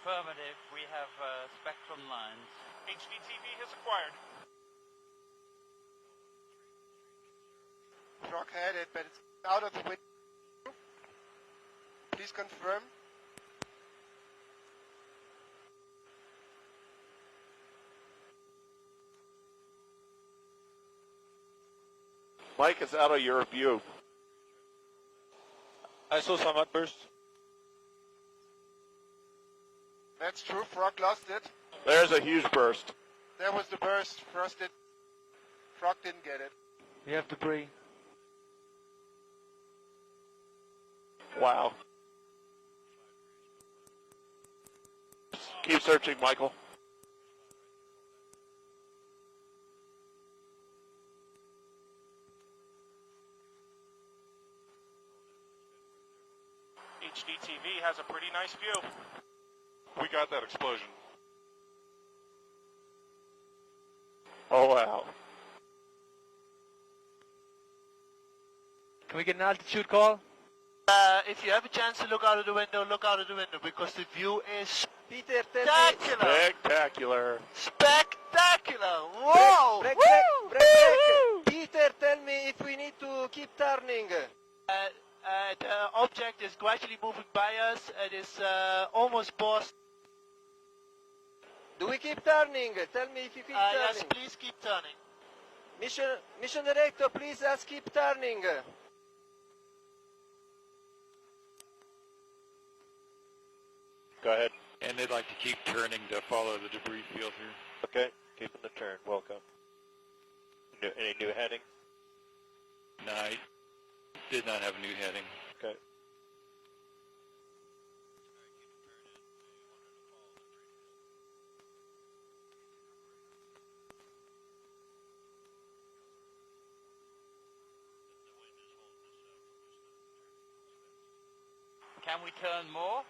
Affirmative, we have spectrum lines. HDTV has acquired. Frog had it, but it's out of the window. Please confirm. Mike, it's out of your view. I saw some outbursts. That's true, Frog lost it. There's a huge burst. There was the burst. Frog didn't get it. We have debris. Wow. Keep searching, Michael. HDTV has a pretty nice view. We got that explosion. Oh, wow. Can we get an altitude call? If you have a chance to look out of the window, look out of the window, because the view is Peter, tell spectacular! Spectacular. Spectacular! Whoa! Break. Peter, tell me if we need to keep turning. The object is gradually moving by us. It is almost paused. Do we keep turning? Tell me if you keep turning. Yes, please keep turning. Mission director, please ask keep turning. Go ahead. And they'd like to keep turning to follow the debris field here. Okay, keeping the turn. Welcome. Any new heading? No, I did not have a new heading. Okay. Can we turn more?